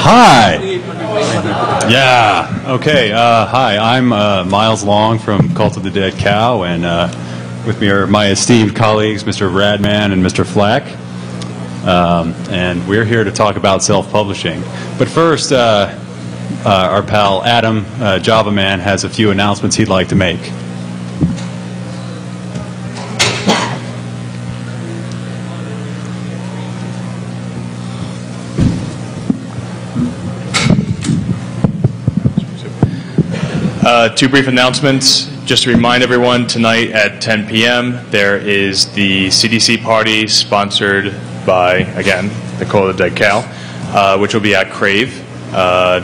Hi. Yeah. Okay. Hi. I'm Miles Long from Cult of the Dead Cow, and with me are my esteemed colleagues, Mr. Radman and Mr. Flack. And we're here to talk about self-publishing. But first, our pal Adam, Java Man, has a few announcements he'd like to make. Two brief announcements. Just to remind everyone, tonight at 10 p.m. there is the CDC party sponsored by, again, the Cult of the Dead Cow, which will be at Crave.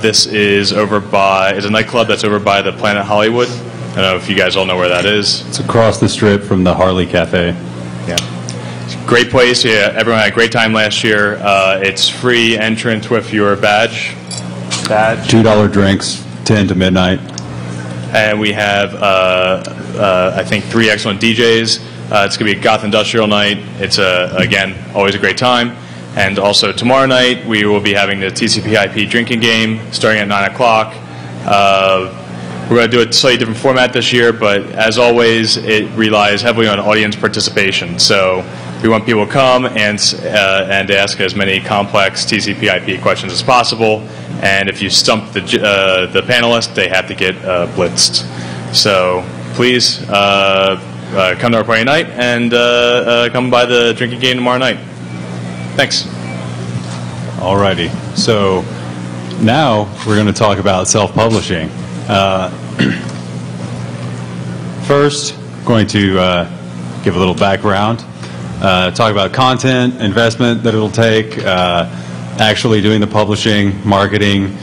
This is a nightclub that's over by the Planet Hollywood. I don't know if you guys all know where that is. It's across the strip from the Harley Cafe. Yeah. It's a great place. Yeah, everyone had a great time last year. It's free entrance with your badge. $2 drinks, 10 to midnight. And we have, I think, 3 excellent DJs. It's going to be a goth industrial night. It's, again, always a great time. And also tomorrow night, we will be having the TCP/IP drinking game starting at 9 o'clock. We're going to do a slightly different format this year, but as always, it relies heavily on audience participation. So we want people to come and ask as many complex TCP/IP questions as possible. And if you stump the panelists, they have to get blitzed. So please come to our party night and come by the drinking game tomorrow night. Thanks. Alrighty. So now we're going to talk about self-publishing. First, going to give a little background, talk about content, investment that it'll take, actually doing the publishing, marketing,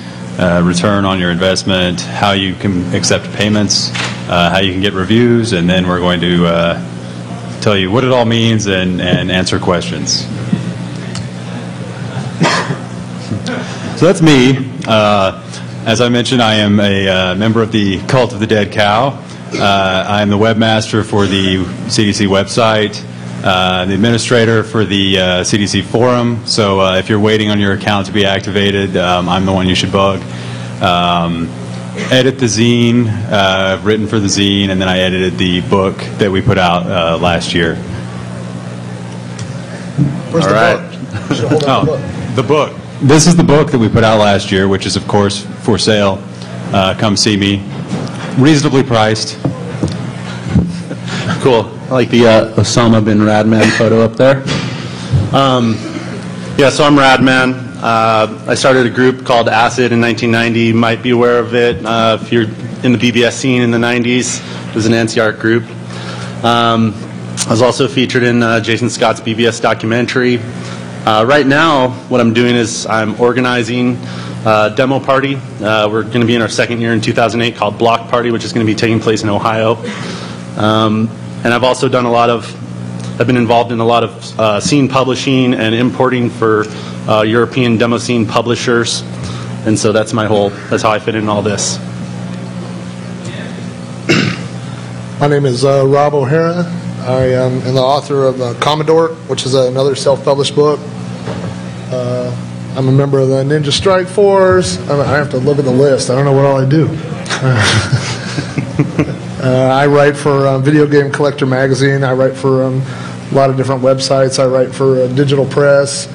return on your investment, how you can accept payments, how you can get reviews, and then we're going to tell you what it all means and answer questions. So that's me. As I mentioned, I am a member of the Cult of the Dead Cow. I am the webmaster for the CDC website, the administrator for the CDC forum. So if you're waiting on your account to be activated, I'm the one you should bug. Edit the zine, written for the zine, and then I edited the book that we put out last year. Where's All the right. book? Hold on The book. This is the book that we put out last year, which is, of course, for sale. Come see me. Reasonably priced. Cool. I like the Osama bin Radman photo up there. Yeah, so I'm Radman. I started a group called Acid in 1990. You might be aware of it if you're in the BBS scene in the 90s. It was an NCR group. I was also featured in Jason Scott's BBS documentary. Right now, what I'm doing is I'm organizing a demo party. We're going to be in our second year in 2008 called Block Party, which is going to be taking place in Ohio. And I've also done I've been involved in a lot of scene publishing and importing for European demo scene publishers. And so that's how I fit in all this. My name is Rob O'Hara. I am the author of Commodore, which is another self-published book. I'm a member of the Ninja Strike Force. I have to look at the list. I don't know what all I do. I write for Video Game Collector Magazine. I write for a lot of different websites. I write for Digital Press.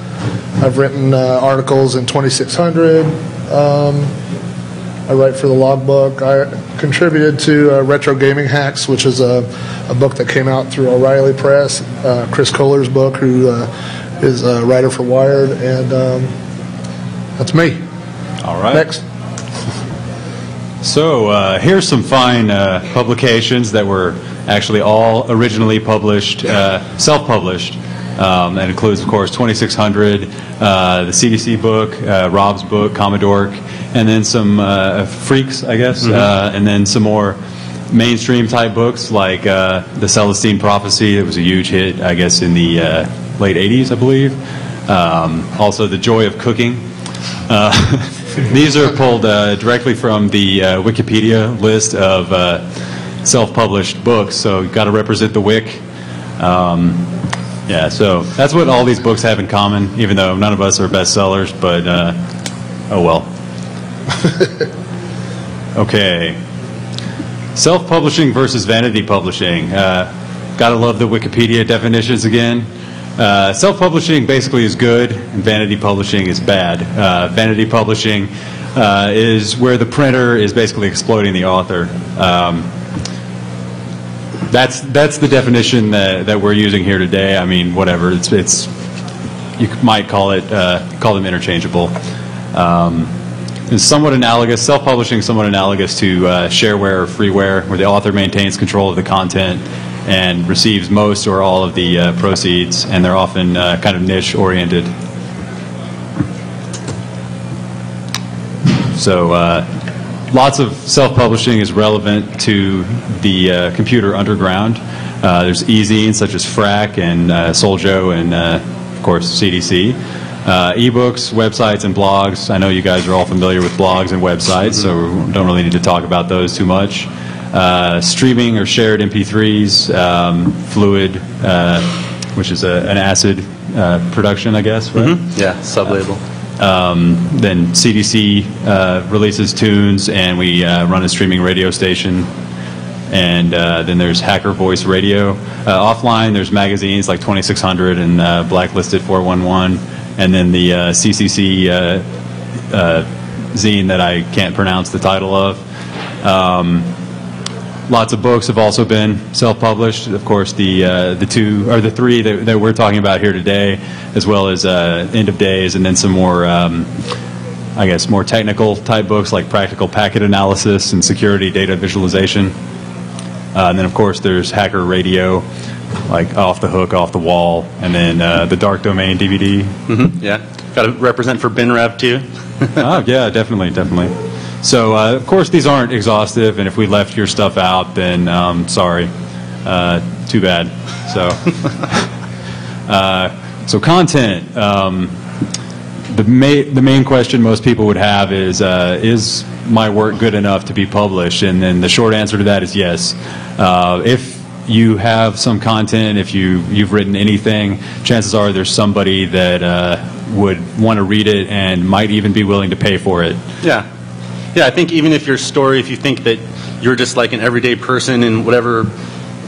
I've written articles in 2600. I write for the Logbook. I contributed to Retro Gaming Hacks, which is a book that came out through O'Reilly Press, Chris Kohler's book, who is a writer for Wired, and that's me. All right. Next. So here's some fine publications that were actually all originally published, self-published. That includes, of course, 2600, the CDC book, Rob's book, Commodore, and then some freaks, I guess, and then some more mainstream type books like the Celestine Prophecy. It was a huge hit, I guess, in the late 80s, I believe. Also, The Joy of Cooking. These are pulled directly from the Wikipedia list of self-published books, so you've got to represent the WIC. Yeah, so that's what all these books have in common, even though none of us are bestsellers, but oh well. Okay. Self-publishing versus vanity publishing. Gotta love the Wikipedia definitions again. Self-publishing basically is good, and vanity publishing is bad. Vanity publishing is where the printer is basically exploiting the author. That's the definition that we're using here today. I mean, whatever. It's you might call them interchangeable. It's somewhat analogous. Self-publishing is somewhat analogous to shareware or freeware, where the author maintains control of the content and receives most or all of the proceeds, and they're often kind of niche-oriented. So lots of self-publishing is relevant to the computer underground. There's e-zines such as Frack and Soljo and, of course, CDC. Ebooks, websites, and blogs. I know you guys are all familiar with blogs and websites, so we don't really need to talk about those too much. Streaming or shared MP3s, Fluid, which is an ACID production, I guess, right? Yeah, sublabel. Then CDC releases tunes, and we run a streaming radio station. And then there's Hacker Voice Radio. Offline, there's magazines like 2600 and Blacklisted 411. And then the CCC zine that I can't pronounce the title of. Lots of books have also been self-published. Of course, the three that we're talking about here today, as well as End of Days, and then some more, I guess, more technical type books like Practical Packet Analysis and Security Data Visualization. And then, of course, there's Hacker Radio, like Off the Hook, Off the Wall, and then the Dark Domain DVD. Yeah, got to represent for BinRev too. Oh, yeah, definitely. So, of course, these aren't exhaustive, and if we left your stuff out, then sorry, too bad. So, content. The main question most people would have is my work good enough to be published? And then the short answer to that is yes. If you have some content, if you've written anything, chances are there's somebody that would want to read it and might even be willing to pay for it. Yeah, I think even if your story, if you think that you're just like an everyday person in whatever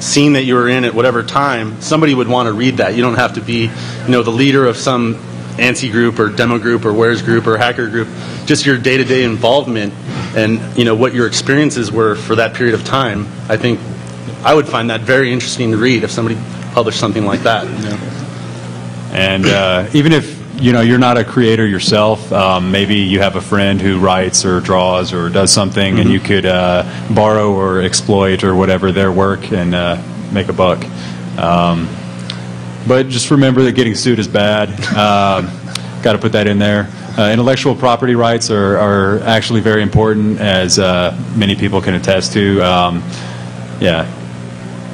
scene that you were in at whatever time, somebody would want to read that. You don't have to be, the leader of some ANSI group or demo group or Wares group or hacker group. Just your day-to-day involvement and what your experiences were for that period of time. I think I would find that very interesting to read if somebody published something like that. And even if you're not a creator yourself, maybe you have a friend who writes or draws or does something, and you could borrow or exploit or whatever their work and make a buck. But just remember that getting sued is bad. Got to put that in there. Intellectual property rights are actually very important, as many people can attest to.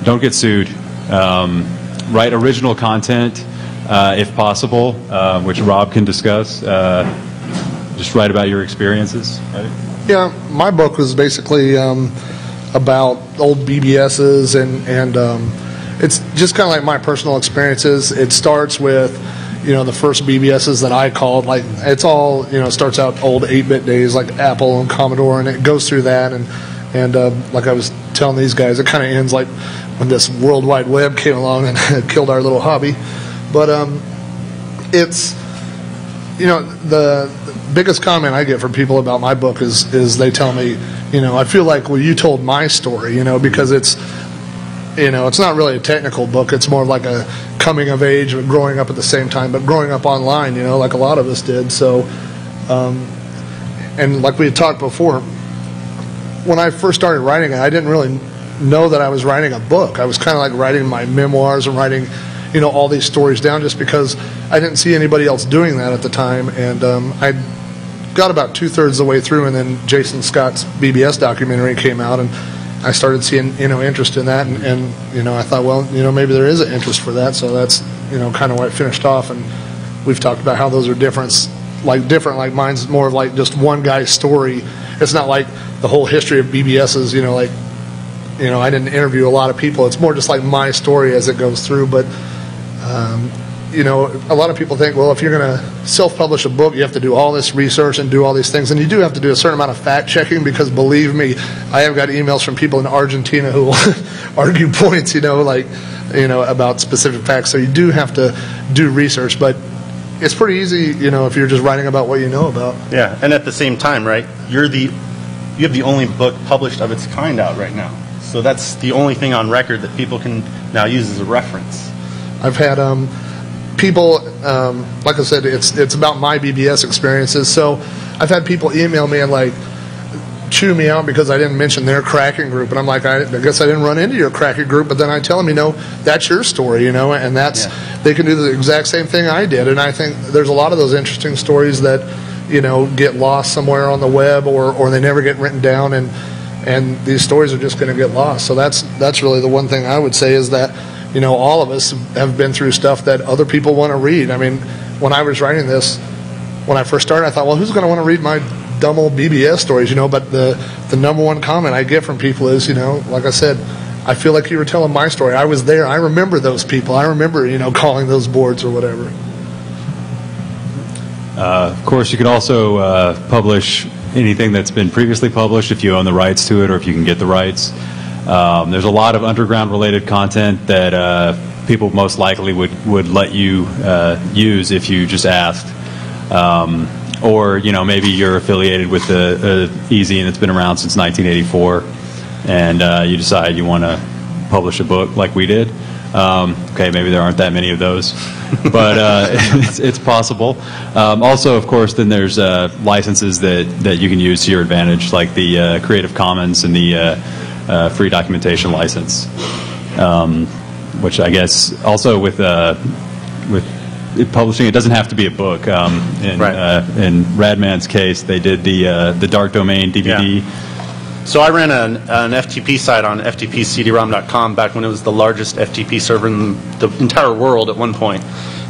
Don't get sued. Write original content if possible, which Rob can discuss. Just write about your experiences. Right? Yeah, my book was basically about old BBSs and it's just kind of like my personal experiences. It starts with, the first BBSs that I called. Like, it's all, starts out old 8-bit days like Apple and Commodore, and it goes through that. And like I was telling these guys, it kind of ends like when this World Wide Web came along and killed our little hobby. But it's, the biggest comment I get from people about my book is they tell me, I feel like, well, you told my story, because it's, it's not really a technical book. It's more like a coming of age and growing up at the same time, but growing up online, like a lot of us did. So, and like we had talked before, when I first started writing it, I didn't really know that I was writing a book. I was kind of like writing my memoirs and writing, all these stories down just because I didn't see anybody else doing that at the time. And I got about 2/3 of the way through, and then Jason Scott's BBS documentary came out, and I started seeing, interest in that, and I thought, well, maybe there is an interest for that, so that's, kind of why it finished off. And we've talked about how those are different, like mine's more of like just one guy's story. It's not like the whole history of BBSs, I didn't interview a lot of people. It's more just like my story as it goes through. But you know, a lot of people think, well, if you're going to self-publish a book, you have to do all this research and do all these things. And you do have to do a certain amount of fact-checking, because believe me, I have got emails from people in Argentina who will argue points, you know, like, you know, about specific facts. So you do have to do research. But it's pretty easy, you know, if you're just writing about what you know about. Yeah, and at the same time, right, you have the only book published of its kind out right now. So that's the only thing on record that people can now use as a reference. I've had people, like I said, it's about my BBS experiences. So I've had people email me and like chew me out because I didn't mention their cracking group, and I'm like, I guess I didn't run into your cracking group. But then I tell them, you know, that's your story, you know, and that's they can do the exact same thing I did. And I think there's a lot of those interesting stories that, you know, get lost somewhere on the web, or they never get written down, and these stories are just going to get lost. So that's really the one thing I would say, is that, you know, all of us have been through stuff that other people want to read. I mean, when I was writing this, when I first started, I thought, well, who's going to want to read my dumb old BBS stories, you know? But the number one comment I get from people is, you know, like I said, I feel like you were telling my story. I was there. I remember those people. I remember, you know, calling those boards or whatever. Of course, you can also publish anything that's been previously published if you own the rights to it, or if you can get the rights. There's a lot of underground-related content that people most likely would let you use if you just asked. Or, you know, maybe you're affiliated with the e-zine that's been around since 1984, and you decide you want to publish a book like we did. Okay, maybe there aren't that many of those, but it's possible. Also, of course, then there's licenses that you can use to your advantage, like the Creative Commons and the free documentation license, which I guess also with publishing, it doesn't have to be a book. In Radman's case, they did the Dark Domain DVD. Yeah. So I ran an FTP site on ftpcdrom.com back when it was the largest FTP server in the entire world at one point.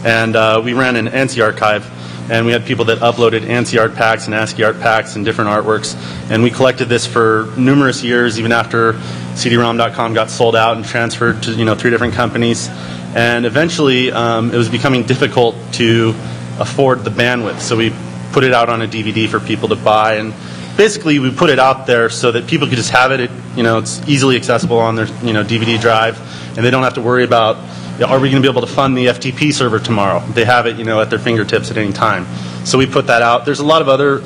And we ran an ANSI archive, and we had people that uploaded ANSI art packs and ASCII art packs and different artworks. And we collected this for numerous years, even after cdrom.com got sold out and transferred to, you know, 3 different companies. And eventually it was becoming difficult to afford the bandwidth. So we put it out on a DVD for people to buy, and basically we put it out there so that people could just have it. You know, it's easily accessible on their, you know, DVD drive, and they don't have to worry about, are we going to be able to fund the FTP server tomorrow? They have it, you know, at their fingertips at any time. So we put that out. There's a lot of other,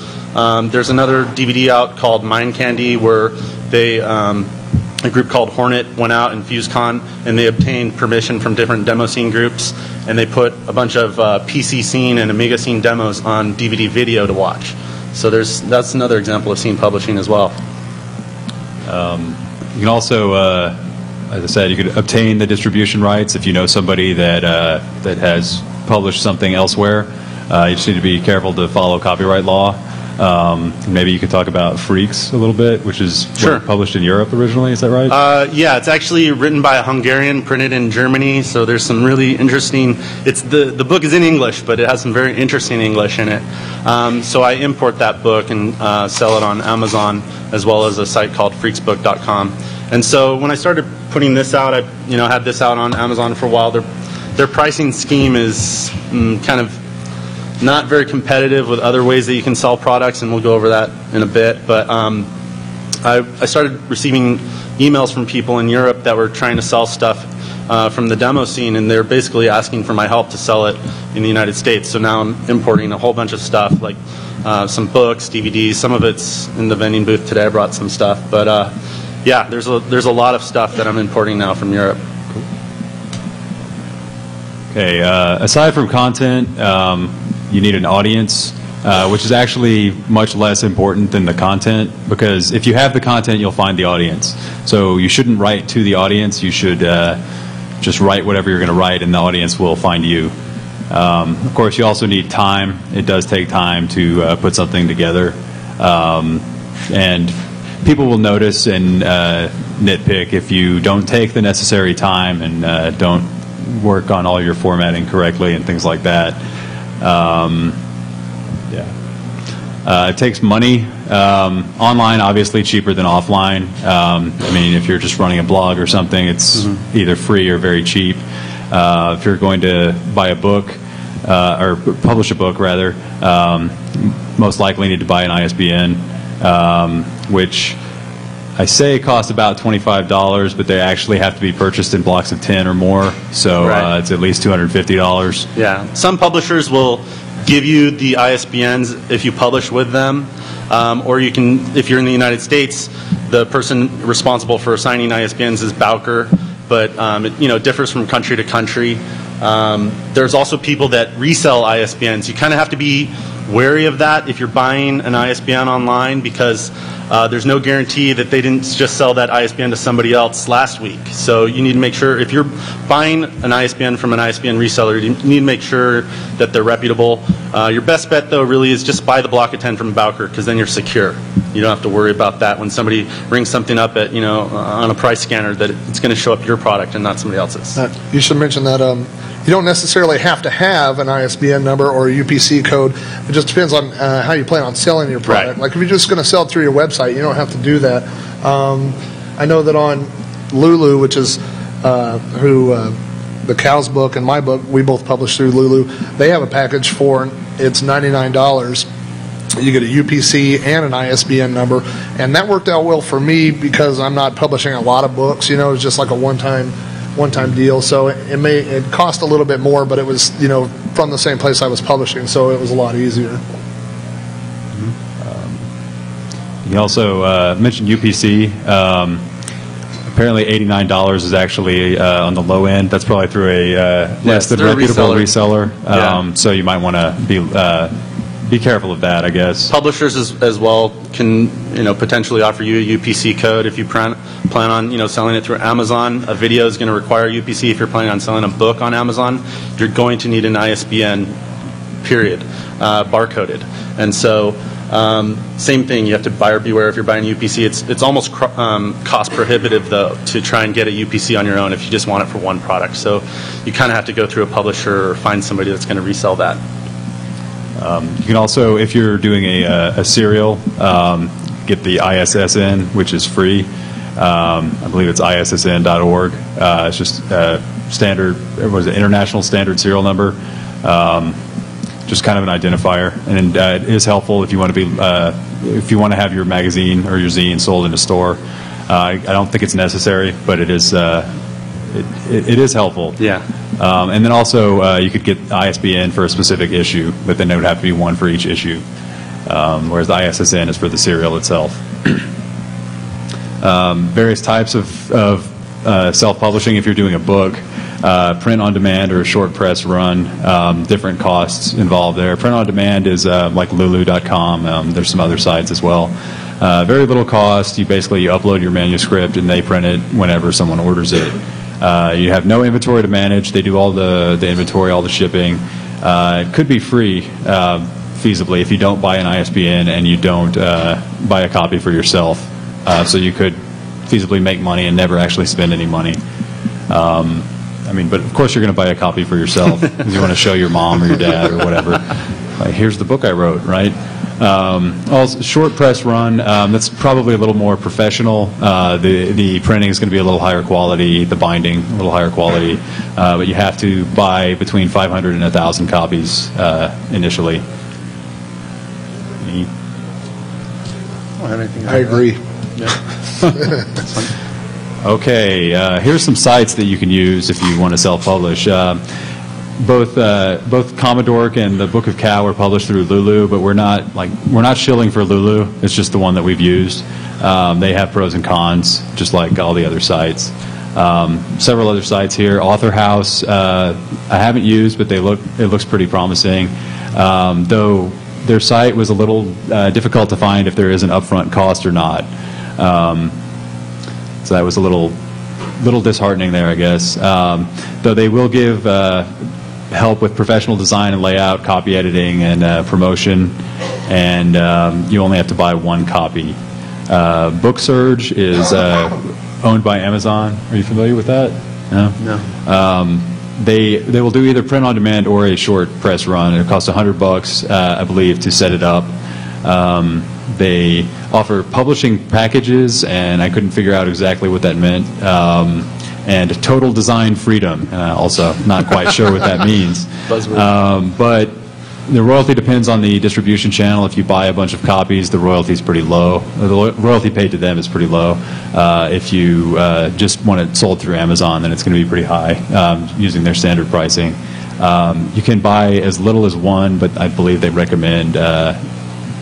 there's another DVD out called Mind Candy, where they, a group called Hornet went out and FuseCon, and they obtained permission from different demo scene groups, and they put a bunch of PC scene and Amiga scene demos on DVD video to watch. So that's another example of scene publishing as well. You can also, as I said, you could obtain the distribution rights if you know somebody that has published something elsewhere. You just need to be careful to follow copyright law. Maybe you could talk about Freaks a little bit, which is published in Europe originally. Is that right? Yeah, it's actually written by a Hungarian, printed in Germany. So there's some really interesting. It's the book is in English, but it has some very interesting English in it. So I import that book and sell it on Amazon, as well as a site called freaksbook.com. And so when I started putting this out, I had this out on Amazon for a while. Their pricing scheme is kind of not very competitive with other ways that you can sell products, and we'll go over that in a bit. But I started receiving emails from people in Europe that were trying to sell stuff from the demo scene, and they're basically asking for my help to sell it in the United States. So now I'm importing a whole bunch of stuff, like some books, DVDs. Some of it's in the vending booth today. I brought some stuff, but yeah, there's a lot of stuff that I'm importing now from Europe. Okay, aside from content, you need an audience, which is actually much less important than the content, because if you have the content, you'll find the audience. So you shouldn't write to the audience. You should just write whatever you're going to write, and the audience will find you. Of course, you also need time. It does take time to put something together. And people will notice and nitpick if you don't take the necessary time and don't work on all your formatting correctly and things like that. It takes money. Online, obviously, cheaper than offline. I mean, if you're just running a blog or something, it's either free or very cheap. If you're going to buy a book, or publish a book rather, most likely need to buy an ISBN, which I say costs about $25, but they actually have to be purchased in blocks of 10 or more, so Right. it's at least $250. Yeah, some publishers will give you the ISBNs if you publish with them, or you can, if you're in the United States, the person responsible for assigning ISBNs is Bowker, but it differs from country to country. There's also people that resell ISBNs. You kind of have to be wary of that if you're buying an ISBN online, because there's no guarantee that they didn't just sell that ISBN to somebody else last week. So you need to make sure, if you're buying an ISBN from an ISBN reseller, you need to make sure that they're reputable. Your best bet, though, really is just buy the block of 10 from Bowker, because then you're secure. You don't have to worry about that when somebody rings something up at, on a price scanner, that it's going to show up your product and not somebody else's. You should mention that you don't necessarily have to have an ISBN number or a UPC code. It just depends on how you plan on selling your product. Right. Like if you're just going to sell it through your website, you don't have to do that. I know that on Lulu, which is the Cow's book and my book, we both publish through Lulu. They have a package for it's $99. You get a UPC and an ISBN number, and that worked out well for me because I'm not publishing a lot of books. It's just like a one-time deal. So it cost a little bit more, but it was from the same place I was publishing, so it was a lot easier. You also mentioned UPC. Apparently $89 is actually on the low end. That's probably through a less than through a reputable reseller. reseller. So you might want to be careful of that, I guess. Publishers as well can potentially offer you a UPC code if you plan on selling it through Amazon. A video is going to require UPC. If you're planning on selling a book on Amazon, you're going to need an ISBN, period, barcoded. And so same thing, you have to buyer beware if you're buying UPC. It's almost cost prohibitive, though, to try and get a UPC on your own if you just want it for one product. So you kind of have to go through a publisher or find somebody that's going to resell that. You can also, if you're doing a serial, get the ISSN, which is free. I believe it's ISSN.org. It's just standard, international standard serial number. Just kind of an identifier, and it is helpful if you want to have your magazine or your zine sold in a store. I don't think it's necessary, but it is helpful. Yeah. And then also you could get ISBN for a specific issue, but then there would have to be one for each issue, whereas the ISSN is for the serial itself. Various types of self-publishing. If you're doing a book, print on demand or a short press run, different costs involved there. Print on demand is like lulu.com. There's some other sites as well. Very little cost. You upload your manuscript and they print it whenever someone orders it. You have no inventory to manage. They do all the inventory, all the shipping. It could be free, feasibly, if you don't buy an ISBN and you don't buy a copy for yourself. So you could feasibly make money and never actually spend any money. But of course you're going to buy a copy for yourself because you want to show your mom or your dad or whatever. Like, here's the book I wrote, right? Also, short press run, that's probably a little more professional. The printing is going to be a little higher quality, the binding a little higher quality, but you have to buy between 500 and 1,000 copies initially. I agree. Okay, here's some sites that you can use if you want to self-publish. Both Commodore and the Book of Cow are published through Lulu, but we're not shilling for Lulu. It's just the one that we've used. They have pros and cons, just like all the other sites. Several other sites here. Author House, I haven't used, but it looks pretty promising. Though their site was a little difficult to find if there is an upfront cost or not. So that was a little disheartening there, I guess. Though they will give help with professional design and layout, copy editing, and promotion, and you only have to buy one copy. BookSurge is owned by Amazon. Are you familiar with that? No. No. They will do either print on demand or a short press run. It costs $100, I believe, to set it up. They offer publishing packages, and I couldn't figure out exactly what that meant. and total design freedom. Also, not quite sure what that means. But the royalty depends on the distribution channel. If you buy a bunch of copies, the royalty is pretty low. The royalty paid to them is pretty low. If you just want it sold through Amazon, then it's going to be pretty high using their standard pricing. You can buy as little as one, but I believe they recommend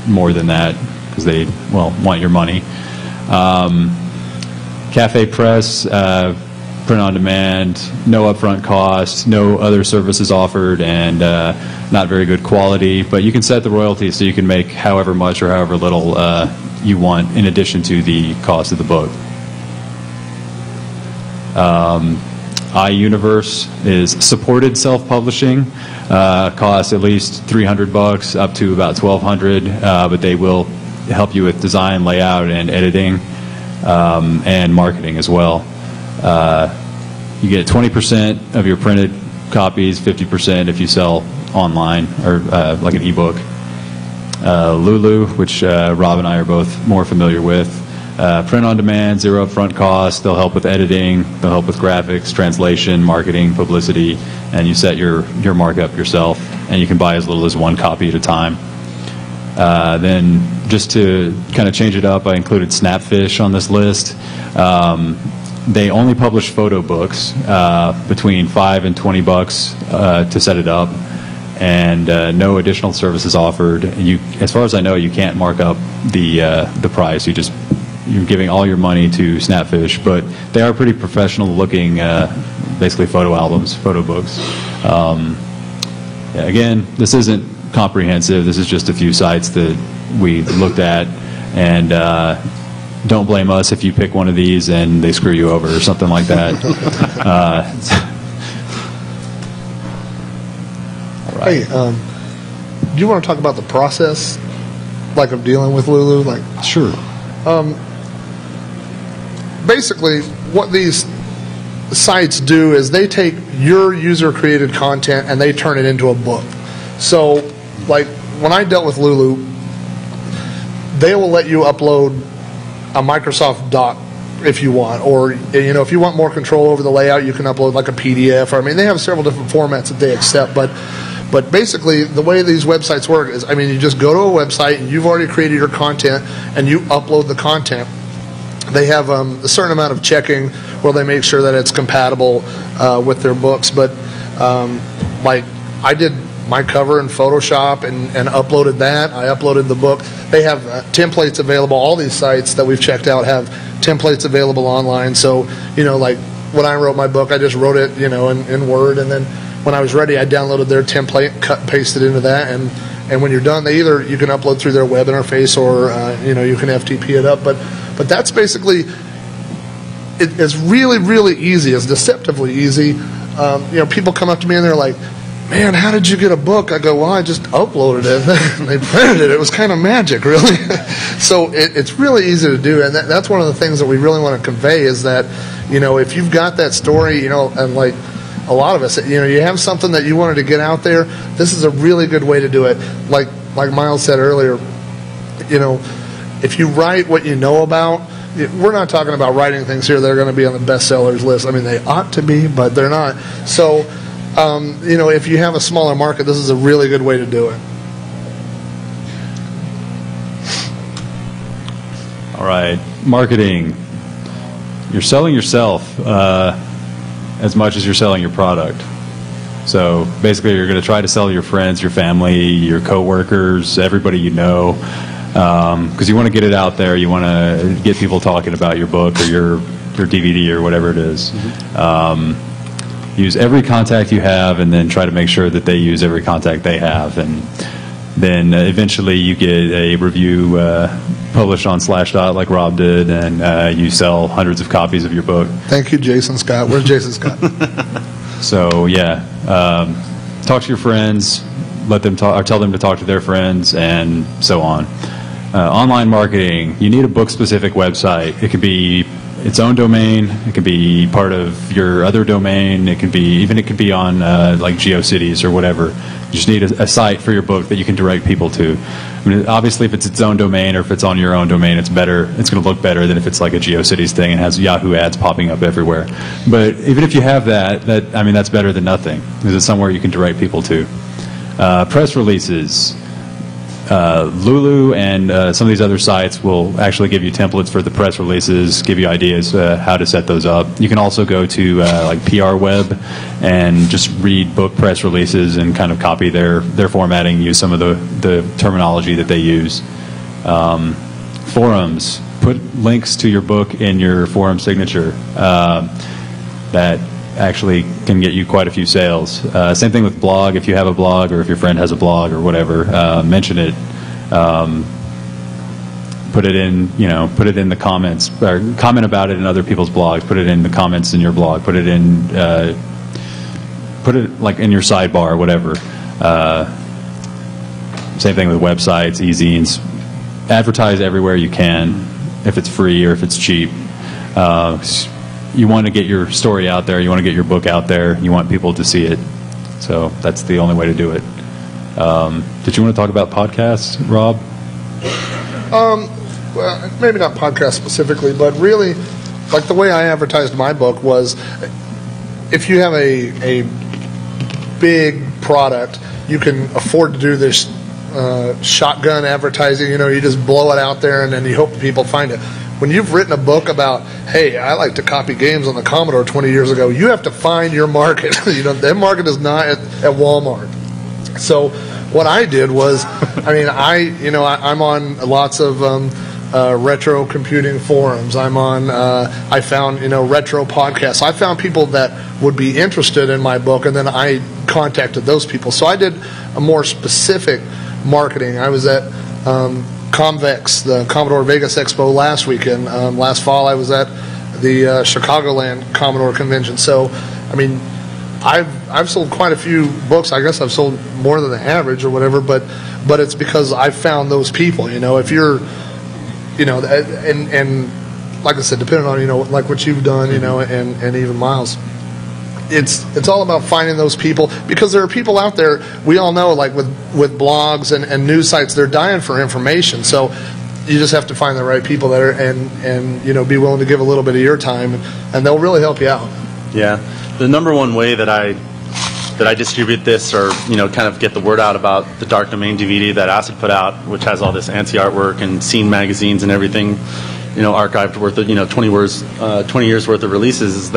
more than that because they, well, want your money. Cafe Press, print on demand, no upfront cost, no other services offered, and not very good quality. But you can set the royalty so you can make however much or however little you want in addition to the cost of the book. iUniverse is supported self-publishing. Costs at least $300 up to about $1,200, but they will help you with design, layout, and editing, and marketing as well. You get 20% of your printed copies, 50% if you sell online or like an ebook. Lulu, which Rob and I are both more familiar with. Print on demand, zero upfront cost. They'll help with editing. They'll help with graphics, translation, marketing, publicity, and you set your markup yourself. And you can buy as little as one copy at a time. Then just to kind of change it up, I included Snapfish on this list. They only publish photo books between $5 and $20 to set it up, and no additional services offered. You, as far as I know, you can't mark up the price. You're giving all your money to Snapfish, but they are pretty professional looking, basically photo albums, photo books. Yeah, again, this isn't comprehensive. This is just a few sites that we looked at, and don't blame us if you pick one of these and they screw you over or something like that. All right. Hey, do you want to talk about the process, like of dealing with Lulu? Like, sure. Basically, what these sites do is they take your user-created content and they turn it into a book. So, like, when I dealt with Lulu, they will let you upload a Microsoft doc if you want, or you know, if you want more control over the layout, you can upload like a PDF. Or I mean, they have several different formats that they accept. But basically, the way these websites work is, I mean, you just go to a website and you've already created your content and you upload the content. They have a certain amount of checking where they make sure that it's compatible with their books. But like I did my cover in Photoshop and uploaded that. I uploaded the book. They have templates available. All these sites that we've checked out have templates available online. So, you know, like when I wrote my book, I just wrote it, you know, in Word, and then when I was ready, I downloaded their template, cut and pasted into that, and when you're done, you can upload through their web interface, or you know, you can FTP it up. But that's basically it's really, really easy. It's deceptively easy. You know, people come up to me and they're like, "Man, how did you get a book?" I go, "Well, I just uploaded it and they printed it. It was kind of magic, really." So it's really easy to do, and that's one of the things that we really want to convey is that, you know, if you've got that story, you know, and like a lot of us, you know, you have something that you wanted to get out there, this is a really good way to do it. Like Miles said earlier, you know, if you write what you know about, we're not talking about writing things here that are going to be on the bestsellers list. I mean, they ought to be, but they're not. So, you know, if you have a smaller market, this is a really good way to do it. All right, marketing. You're selling yourself as much as you're selling your product. So basically, you're going to try to sell your friends, your family, your coworkers, everybody you know, because you want to get it out there. You want to get people talking about your book or your DVD or whatever it is. Mm-hmm. Use every contact you have, and then try to make sure that they use every contact they have, and then eventually you get a review published on Slashdot like Rob did, and you sell hundreds of copies of your book. Thank you, Jason Scott. Where's Jason Scott? So yeah, talk to your friends, let them talk, or tell them to talk to their friends, and so on. Online marketing. You need a book-specific website. It could be its own domain. It could be part of your other domain. It could be on like GeoCities or whatever. You just need a site for your book that you can direct people to. I mean, obviously, if it's its own domain or if it's on your own domain, it's better. It's going to look better than if it's like a GeoCities thing and has Yahoo ads popping up everywhere. But even if you have that, I mean, that's better than nothing because it's somewhere you can direct people to. Press releases. Lulu and some of these other sites will actually give you templates for the press releases, give you ideas how to set those up. You can also go to like PR Web and just read book press releases and kind of copy their formatting, use some of the terminology that they use. Forums. Put links to your book in your forum signature. That actually can get you quite a few sales. Same thing with blog. If you have a blog or if your friend has a blog or whatever, mention it. Put it in the comments, or comment about it in other people's blogs. Put it in the comments in your blog. Put it like in your sidebar or whatever. Same thing with websites, e-zines. Advertise everywhere you can, if it's free or if it's cheap. You want to get your story out there. You want to get your book out there. You want people to see it. So that's the only way to do it. Did you want to talk about podcasts, Rob? Well, maybe not podcasts specifically, but really, like the way I advertised my book was, if you have a big product, you can afford to do this shotgun advertising. You know, you just blow it out there and then you hope people find it. When you've written a book about, hey, I like to copy games on the Commodore 20 years ago, you have to find your market. You know, that market is not at Walmart. So what I did was, I mean, I'm on lots of retro computing forums. I'm on, I found, retro podcasts. I found people that would be interested in my book, and then I contacted those people. So I did a more specific marketing. I was at Convex, the Commodore Vegas Expo last weekend. Last fall I was at the Chicagoland Commodore Convention. So, I mean, I've sold quite a few books. I guess I've sold more than the average or whatever, but it's because I found those people. If you're, and like I said, depending on like what you've done, and even Miles. It's all about finding those people, because there are people out there, we all know, like with blogs and news sites, they're dying for information. So you just have to find the right people there and be willing to give a little bit of your time, and they'll really help you out. Yeah. The number one way that I distribute this, or kind of get the word out about the Dark Domain DVD that Acid put out, which has all this ANSI artwork and scene magazines and everything, archived worth of 20 years worth of releases,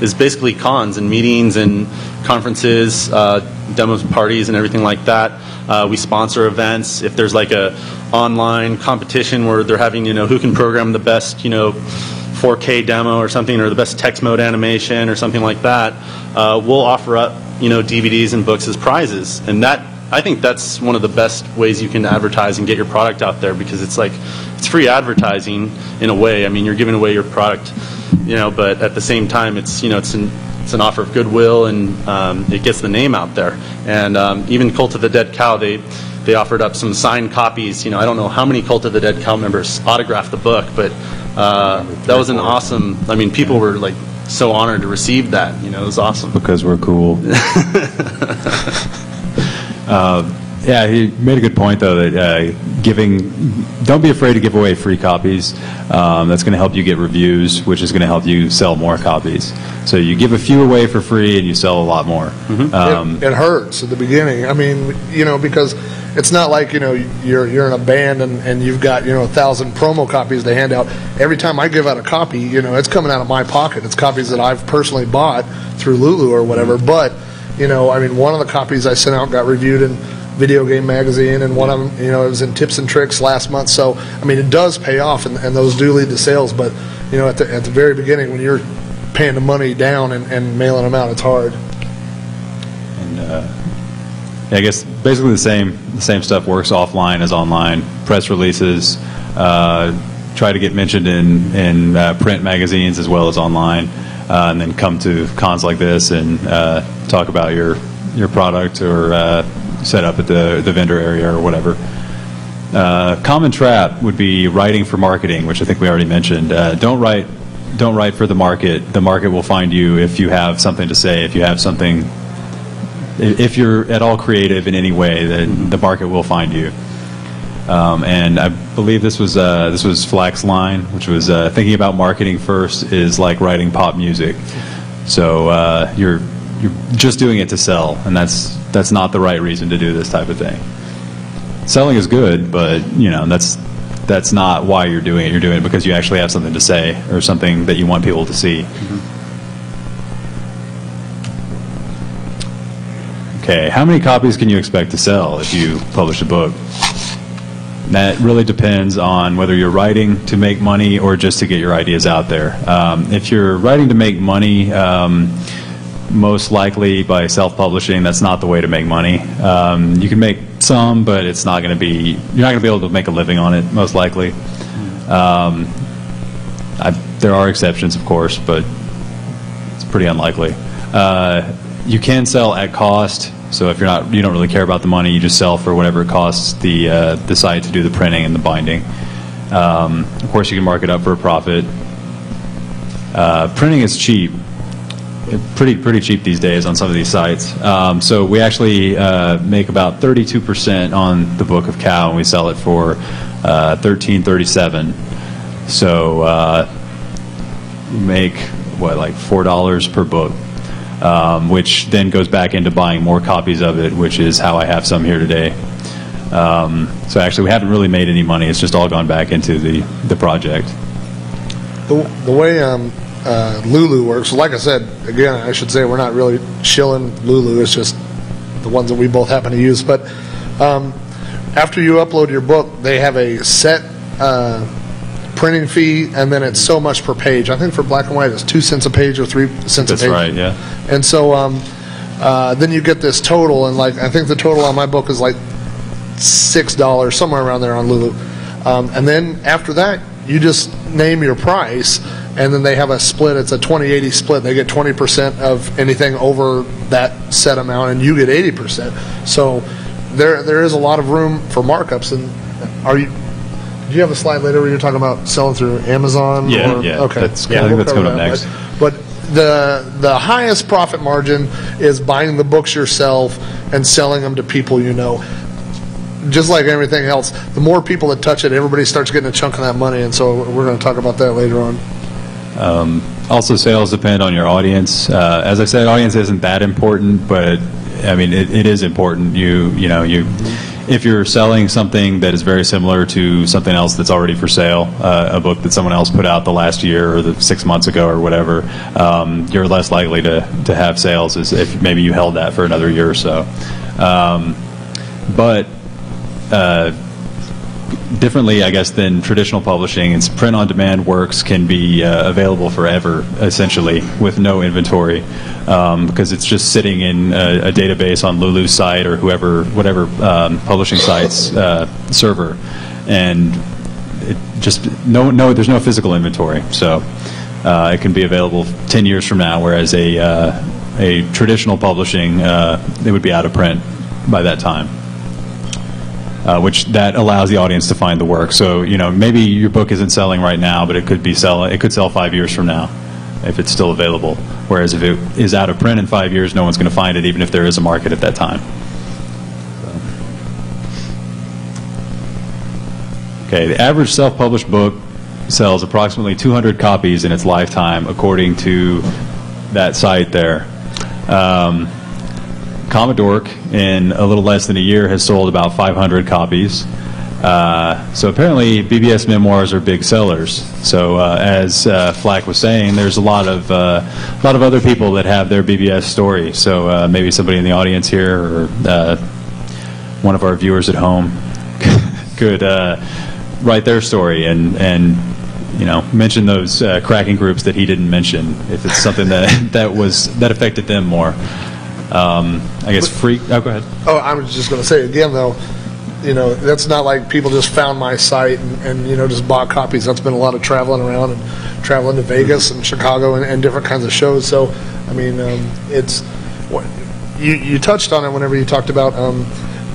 is basically cons and meetings and conferences, demo parties and everything like that. We sponsor events. If there's like a online competition where they're having, who can program the best, 4K demo or something, or the best text mode animation or something like that, we'll offer up, DVDs and books as prizes. And I think that's one of the best ways you can advertise and get your product out there, because it's free advertising in a way. I mean, you're giving away your product, but at the same time, it's an offer of goodwill, and it gets the name out there. And even Cult of the Dead Cow, they offered up some signed copies. I don't know how many Cult of the Dead Cow members autographed the book, but that was an awesome. I mean, people were like so honored to receive that. It was awesome. Because we're cool. Yeah, he made a good point, though, that don't be afraid to give away free copies. That's going to help you get reviews, which is going to help you sell more copies. So you give a few away for free and you sell a lot more. Mm-hmm. It hurts at the beginning. I mean, because it's not like, you're in a band and you've got, 1,000 promo copies to hand out. Every time I give out a copy, it's coming out of my pocket. It's copies that I've personally bought through Lulu or whatever. But, I mean, one of the copies I sent out got reviewed in Video Game Magazine, and one of them, it was in Tips and Tricks last month. So, I mean, it does pay off, and those do lead to sales. But, at the very beginning, when you're paying the money down and mailing them out, it's hard. And I guess basically the same stuff works offline as online. Press releases, try to get mentioned in print magazines as well as online, and then come to cons like this and talk about your product, or set up at the vendor area or whatever. Common trap would be writing for marketing, which I think we already mentioned. Don't write for the market. The market will find you if you have something to say. If you have something, if you're at all creative in any way, then the market will find you. And I believe this was Flack's line, which was thinking about marketing first is like writing pop music. So you're just doing it to sell, and that's not the right reason to do this type of thing. Selling is good, but that's not why you're doing it. You're doing it because you actually have something to say or something that you want people to see. Okay, how many copies can you expect to sell if you publish a book? That really depends on whether you're writing to make money or just to get your ideas out there. If you're writing to make money, most likely by self-publishing, that's not the way to make money. You can make some, but it's not going to be, you're not going to be able to make a living on it, most likely. There are exceptions, of course, but it's pretty unlikely. You can sell at cost, so if you don't really care about the money, you just sell for whatever it costs the site to do the printing and the binding. Of course, you can mark it up for a profit. Printing is cheap. Pretty cheap these days on some of these sites. So we actually make about 32% on the Book of Cow, and we sell it for $13.37. So we make like $4 per book, which then goes back into buying more copies of it, which is how I have some here today. So actually, we haven't really made any money. It's just all gone back into the project. The way Lulu works. Like I said, again, I should say we're not really shilling Lulu. It's just the ones that we both happen to use. But after you upload your book, they have a set printing fee, and then it's so much per page. I think for black and white, it's 2 cents a page or 3 cents a page. That's right, yeah. And so then you get this total, and like I think the total on my book is like $6, somewhere around there on Lulu. And then after that, you just name your price, and then they have a split. It's a 20-80 split. They get 20% of anything over that set amount, and you get 80%. So there is a lot of room for markups. And do you have a slide later where you're talking about selling through Amazon? Yeah, or, yeah. Okay. I think that's coming up next. But the highest profit margin is buying the books yourself and selling them to people you know. Just like everything else, the more people that touch it, everybody starts getting a chunk of that money, and so we're going to talk about that later on. Also, sales depend on your audience. As I said, audience isn't that important, but I mean it is important. If you're selling something that is very similar to something else that's already for sale, a book that someone else put out the last year or 6 months ago or whatever, you're less likely to have sales as if maybe you held that for another year or so. But differently, I guess, than traditional publishing, it's print-on-demand works can be available forever, essentially, with no inventory, because it's just sitting in a database on Lulu's site or whatever publishing site's server, and it just there's no physical inventory, so it can be available 10 years from now, whereas a traditional publishing, it would be out of print by that time. Which that allows the audience to find the work. So maybe your book isn't selling right now, but it could sell 5 years from now if it's still available. Whereas if it is out of print in 5 years, no one's going to find it, even if there is a market at that time. Okay, the average self-published book sells approximately 200 copies in its lifetime, according to that site there. Commodore, in a little less than a year, has sold about 500 copies. So apparently, BBS memoirs are big sellers. So as Flack was saying, there's a lot of other people that have their BBS story. So maybe somebody in the audience here, or one of our viewers at home, could write their story and mention those cracking groups that he didn't mention, if it's something that affected them more. I guess free. Oh, go ahead. Oh, I was just going to say again, though, that's not like people just found my site and just bought copies. That's been a lot of traveling around and traveling to Vegas and Chicago and different kinds of shows. So, I mean, it's you touched on it whenever you talked about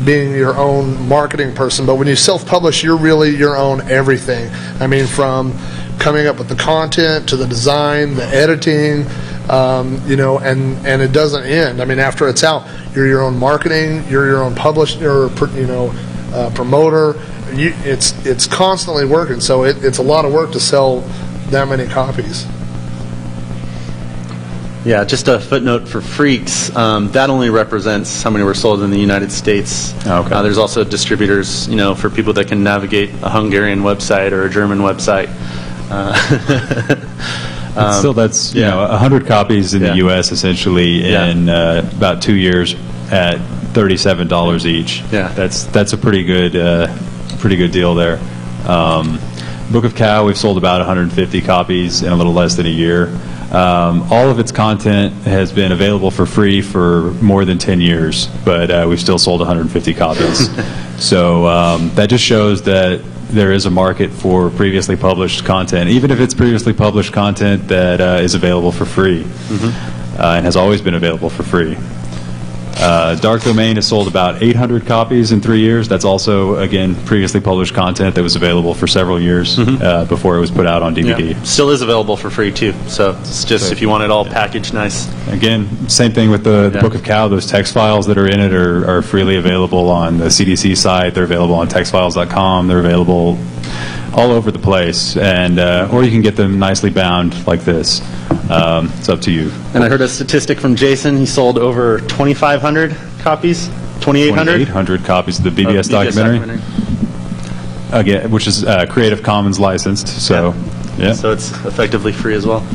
being your own marketing person. But when you self-publish, you're really your own everything. I mean, from coming up with the content to the design, the editing. And it doesn't end. I mean, after it's out, you're your own marketing, you're your own publisher, promoter, it's constantly working, so it's a lot of work to sell that many copies. Yeah, just a footnote for Freaks. That only represents how many were sold in the United States. Okay. There's also distributors, for people that can navigate a Hungarian website or a German website. Still, that's 100 copies in the U.S. essentially in about 2 years at $37 each. Yeah, that's a pretty good deal there. Book of Cow, we've sold about 150 copies in a little less than a year. All of its content has been available for free for more than 10 years, but we've still sold 150 copies. So that just shows that there is a market for previously published content, even if it's previously published content that is available for free, and has always been available for free. Dark Domain has sold about 800 copies in 3 years. That's also, again, previously published content that was available for several years before it was put out on DVD. Yeah. Still is available for free, too. So it's just if you want it all packaged nice. Again, same thing with the Book of Cow. Those text files that are in it are freely available on the CDC site. They're available on textfiles.com. They're available all over the place, and or you can get them nicely bound like this. It's up to you. And I heard a statistic from Jason. He sold over 2,500 copies, 2,800? 2,800 copies of the BBS documentary. Again, which is Creative Commons licensed. So, So it's effectively free as well.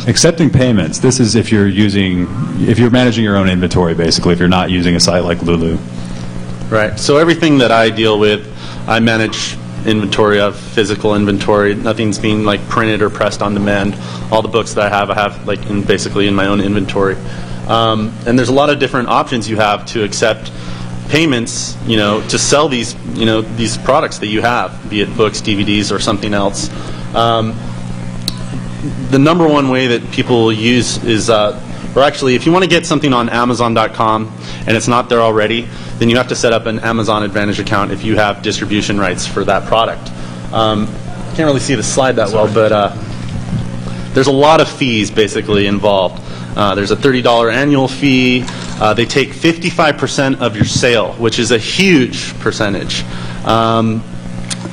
Accepting payments. This is if you're managing your own inventory, basically, if you're not using a site like Lulu. Right. So everything that I deal with, I manage inventory of, physical inventory. Nothing's being like printed or pressed on demand. All the books that I have like basically in my own inventory. And there's a lot of different options you have to accept payments, to sell these, these products that you have, be it books, DVDs, or something else. The number one way that people use is, or actually, if you want to get something on Amazon.com and it's not there already, then you have to set up an Amazon Advantage account if you have distribution rights for that product. Can't really see the slide that well, but there's a lot of fees basically involved. There's a $30 annual fee. They take 55% of your sale, which is a huge percentage.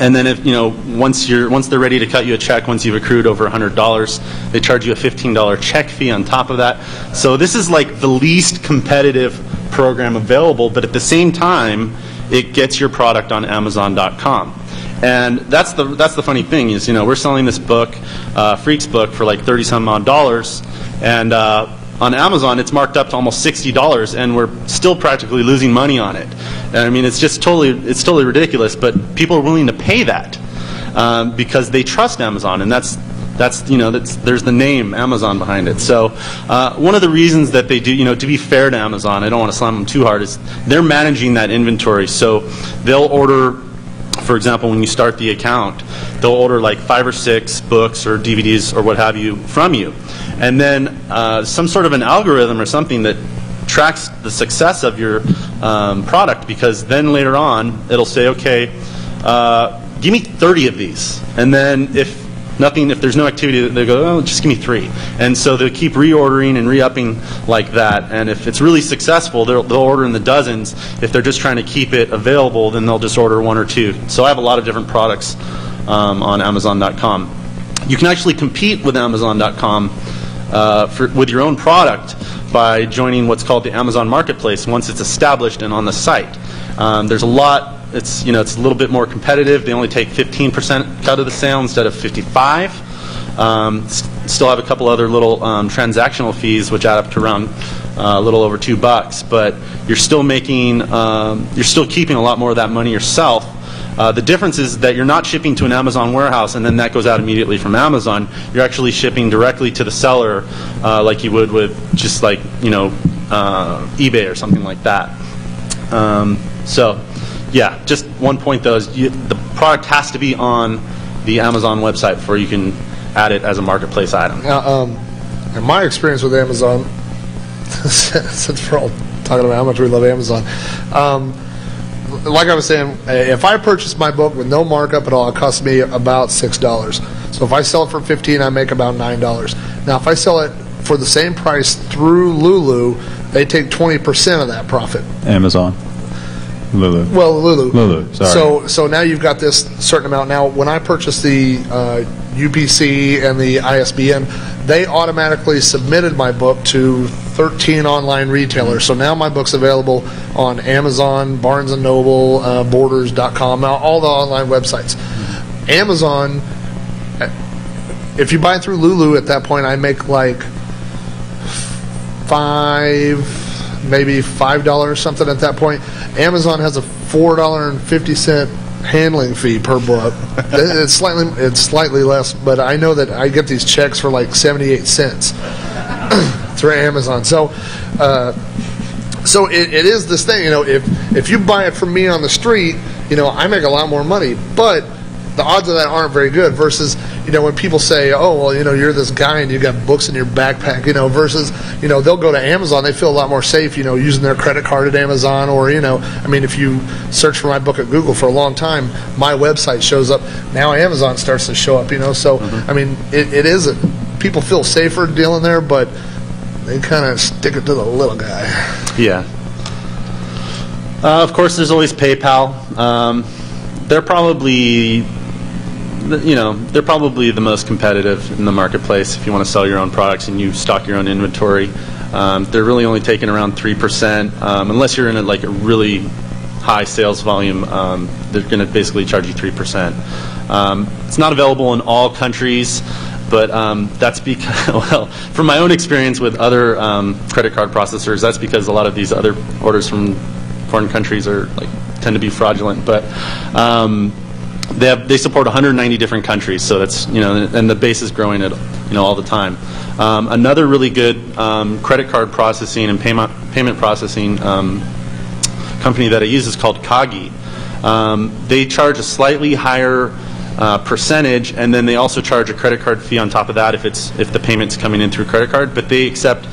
And then if once they're ready to cut you a check, once you've accrued over $100, they charge you a $15 check fee on top of that. So this is like the least competitive program available, but at the same time, it gets your product on Amazon.com. And that's the funny thing is, we're selling this book, Freaks book, for like $30-some odd, and on Amazon it's marked up to almost $60, and we're still practically losing money on it. And I mean, it's totally ridiculous, but people are willing to pay that because they trust Amazon, and there's the name Amazon behind it. So one of the reasons that they do, to be fair to Amazon, I don't want to slam them too hard, is they're managing that inventory. So they'll order, for example, when you start the account, they'll order like 5 or 6 books or DVDs or what have you from you. And then some sort of an algorithm or something that tracks the success of your product, because then later on it'll say, okay, give me 30 of these. And then if there's no activity, they go, oh, just give me 3. And so they'll keep reordering and re-upping like that. And if it's really successful, they'll order in the dozens. If they're just trying to keep it available, then they'll just order 1 or 2. So I have a lot of different products on Amazon.com. You can actually compete with Amazon.com with your own product by joining what's called the Amazon Marketplace once it's established and on the site. There's a lot. It's a little bit more competitive. They only take 15% cut of the sale instead of 55%. Still have a couple other little transactional fees, which add up to around a little over $2. But you're still keeping a lot more of that money yourself. The difference is that you're not shipping to an Amazon warehouse and then that goes out immediately from Amazon. You're actually shipping directly to the seller, like you would with just like eBay or something like that. So. Yeah, just one point though is the product has to be on the Amazon website before you can add it as a marketplace item. Now, in my experience with Amazon, since we're all talking about how much we love Amazon, like I was saying, if I purchase my book with no markup at all, it costs me about $6. So if I sell it for $15, I make about $9. Now, if I sell it for the same price through Lulu, they take 20% of that profit. Amazon. Lulu. Well, Lulu. Lulu, sorry. So now you've got this certain amount. Now, when I purchased the UPC and the ISBN, they automatically submitted my book to 13 online retailers. So now my book's available on Amazon, Barnes & Noble, Borders.com, now all the online websites. Amazon, if you buy it through Lulu, at that point I make like maybe $5 something at that point. Amazon has a $4.50 handling fee per book. It's slightly less, but I know that I get these checks for like 78 cents through Amazon. So it is this thing, if you buy it from me on the street, I make a lot more money, but the odds of that aren't very good versus, when people say, oh, well, you're this guy and you got books in your backpack, versus, they'll go to Amazon, they feel a lot more safe, using their credit card at Amazon or, if you search for my book at Google for a long time, my website shows up. Now Amazon starts to show up, so, it is, people feel safer dealing there, but they kind of stick it to the little guy. Yeah. Of course, there's always PayPal. They're probably the most competitive in the marketplace if you want to sell your own products and you stock your own inventory. They're really only taking around 3%. Unless you're in a really high sales volume, they're going to basically charge you 3%. It's not available in all countries, but that's because, well, from my own experience with other credit card processors, that's because a lot of these other orders from foreign countries tend to be fraudulent. But they support 190 different countries, so that's and the base is growing at all the time. Another really good credit card processing and payment processing company that I use is called Kagi. They charge a slightly higher percentage, and then they also charge a credit card fee on top of that if the payment's coming in through credit card. But they accept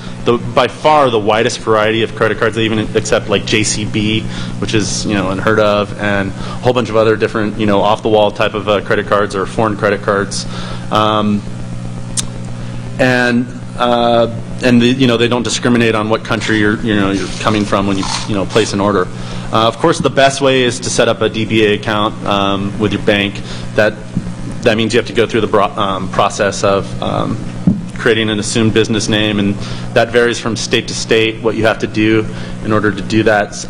by far the widest variety of credit cards. They even accept like JCB, which is unheard of, and a whole bunch of other different off the wall type of credit cards or foreign credit cards. They don't discriminate on what country you're coming from when you place an order. Of course, the best way is to set up a DBA account with your bank. That means you have to go through the process of creating an assumed business name, and that varies from state to state what you have to do in order to do that.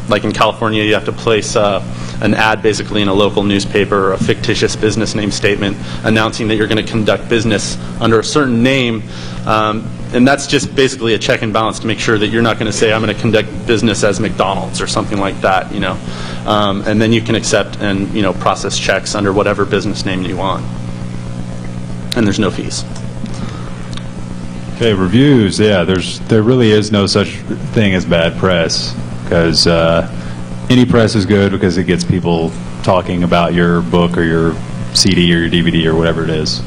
Like in California, you have to place an ad basically in a local newspaper, or a fictitious business name statement announcing that you're going to conduct business under a certain name. And that's just basically a check and balance to make sure that you're not going to say, I'm going to conduct business as McDonald's or something like that, and then you can accept and process checks under whatever business name you want. And there's no fees. Okay, reviews. Yeah, there really is no such thing as bad press, because any press is good because it gets people talking about your book or your CD or your DVD or whatever it is.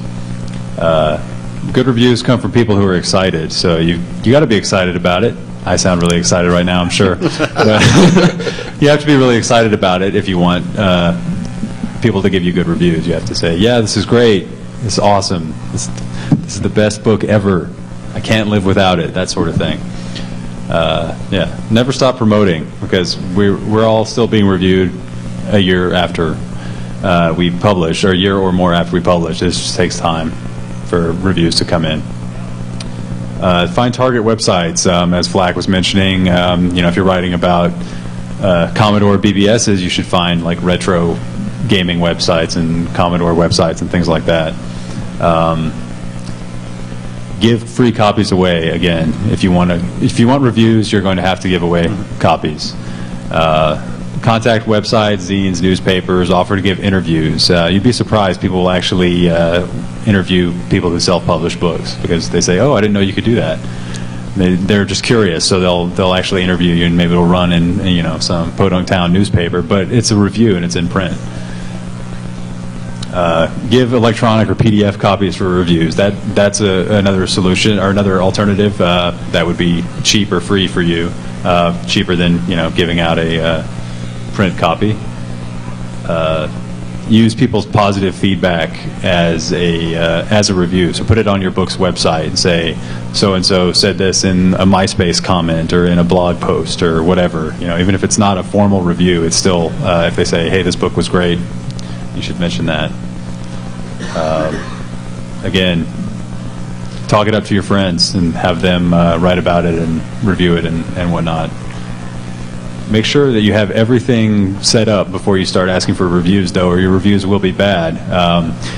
Good reviews come from people who are excited, so you got to be excited about it. I sound really excited right now, I'm sure. You have to be really excited about it if you want people to give you good reviews. You have to say, yeah, this is great, this is awesome, this is the best book ever, I can't live without it, that sort of thing. Yeah, never stop promoting, because we're all still being reviewed a year after we publish, or a year or more after we publish. It just takes time for reviews to come in. Find target websites, as Flack was mentioning. If you're writing about Commodore BBSs, you should find like retro gaming websites and Commodore websites and things like that. Give free copies away. Again, if you want reviews, you're going to have to give away copies. Contact websites, zines, newspapers, offer to give interviews. You'd be surprised, people will actually interview people who self-publish books, because they say, oh, I didn't know you could do that. They're just curious, so they'll actually interview you, and maybe it'll run in some podunk town newspaper, but it's a review and it's in print. Give electronic or PDF copies for reviews. That's another solution, or another alternative that would be cheap or free for you, cheaper than giving out a print copy. use people's positive feedback as a review. So put it on your book's website and say, so-and-so said this in a MySpace comment or in a blog post or whatever. You know, even if it's not a formal review, it's still, if they say, hey, this book was great, you should mention that. Again, talk it up to your friends and have them write about it and review it and whatnot. Make sure that you have everything set up before you start asking for reviews, though, or your reviews will be bad.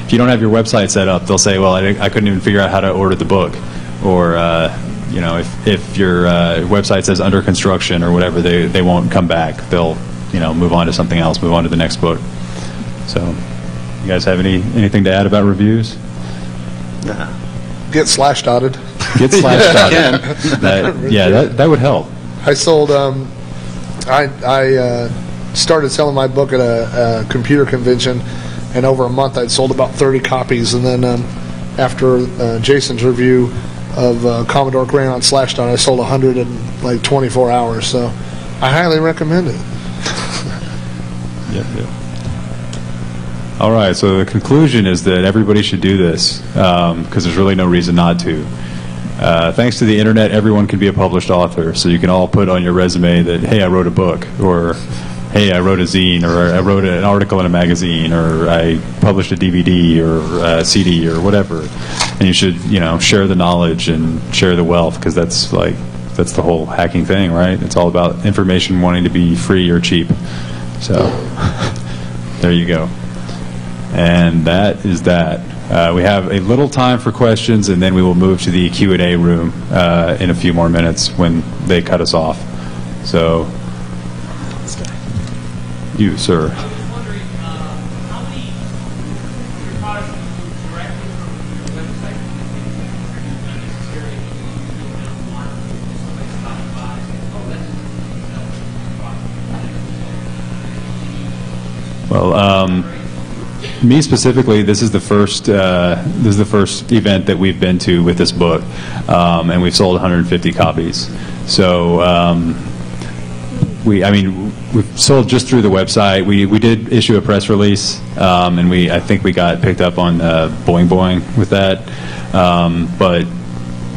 If you don't have your website set up, they'll say, well, I couldn't even figure out how to order the book. Or, you know, if your website says under construction or whatever, they won't come back. They'll, you know, move on to something else, move on to the next book. So, you guys have anything to add about reviews? Nah. Get Slashdotted. Get Slashdotted. That would help. I sold... I started selling my book at a computer convention, and over a month I'd sold about 30 copies. And then after Jason's review of Commodore Crayon on Slashdot, I sold 100 in like 24 hours. So I highly recommend it. Yeah. All right, so the conclusion is that everybody should do this because there's really no reason not to. Thanks to the internet, everyone can be a published author, so you can all put on your resume that, hey, I wrote a book, or hey, I wrote a zine, or I wrote an article in a magazine, or I published a DVD or a CD or whatever. And you should, you know, share the knowledge and share the wealth, because that's the whole hacking thing, right? It's all about information wanting to be free or cheap. So there you go. And that is that. We have a little time for questions, and then we will move to the Q&A room in a few more minutes when they cut us off. So, you, sir. I was wondering, how many of your products come directly from your website and not necessarily you don't want somebody stopping by and saying, oh, that's Well, me specifically, this is the first event that we've been to with this book, and we've sold 150 copies. So we've sold just through the website. We did issue a press release, and I think we got picked up on Boing Boing with that, but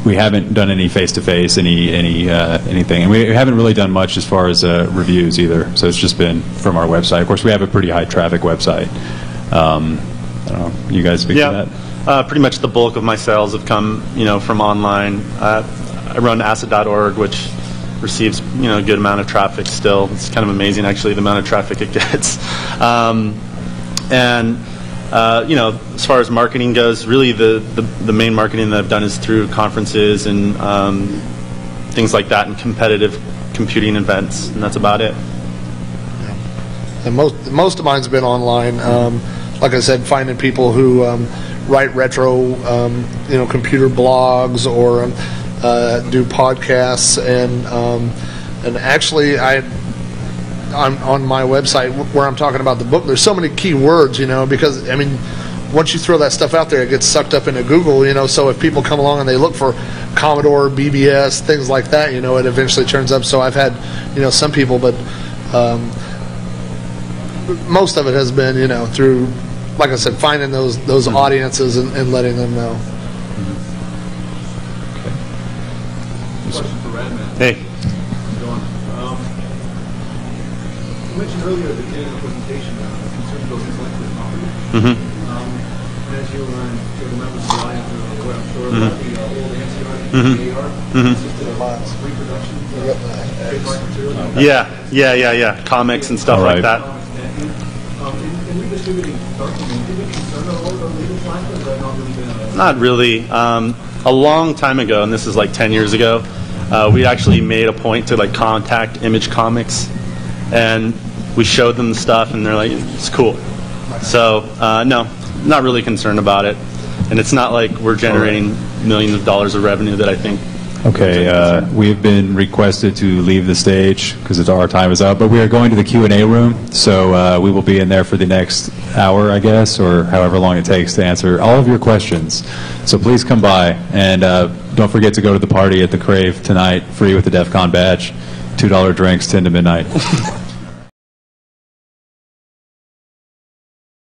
we haven't done any face-to-face, anything, and we haven't really done much as far as reviews either. So it's just been from our website. Of course, we have a pretty high traffic website. I don't know. You guys speak to that? Pretty much the bulk of my sales have come, you know, from online. I run acid.org, which receives, you know, a good amount of traffic still. It's kind of amazing, actually, the amount of traffic it gets. You know, as far as marketing goes, really the main marketing that I've done is through conferences and things like that, and competitive computing events, and that's about it. And most of mine's been online. Like I said, finding people who write retro, you know, computer blogs or do podcasts, and actually I'm on my website where I'm talking about the book. There's so many key words, you know, because I mean, once you throw that stuff out there, it gets sucked up into Google, you know. So if people come along and they look for Commodore, BBS, things like that, you know, it eventually turns up. So I've had, you know, some people, but most of it has been, you know, through, like I said, finding those audiences and letting them know. Question for Radman. Hey. You mentioned earlier at the beginning of the presentation concern about intellectual property. And as you learn to the members of the audience are aware, I'm sure about the old ANSI art, consisted of reproduction of trademark material. Yeah. Comics and stuff like that. In redistributing documents, did we concern about the legal side, or has that not really been Not really. A long time ago, and this is like 10 years ago, we actually made a point to like contact Image Comics, and we showed them the stuff, and they're like, it's cool. So no, not really concerned about it, and it's not like we're generating millions of dollars of revenue that I think. Okay, we have been requested to leave the stage because our time is up, but we are going to the Q&A room, so we will be in there for the next hour, I guess, or however long it takes to answer all of your questions. So please come by, and don't forget to go to the party at the Crave tonight, free with the DefCon badge, $2 drinks, 10 to midnight.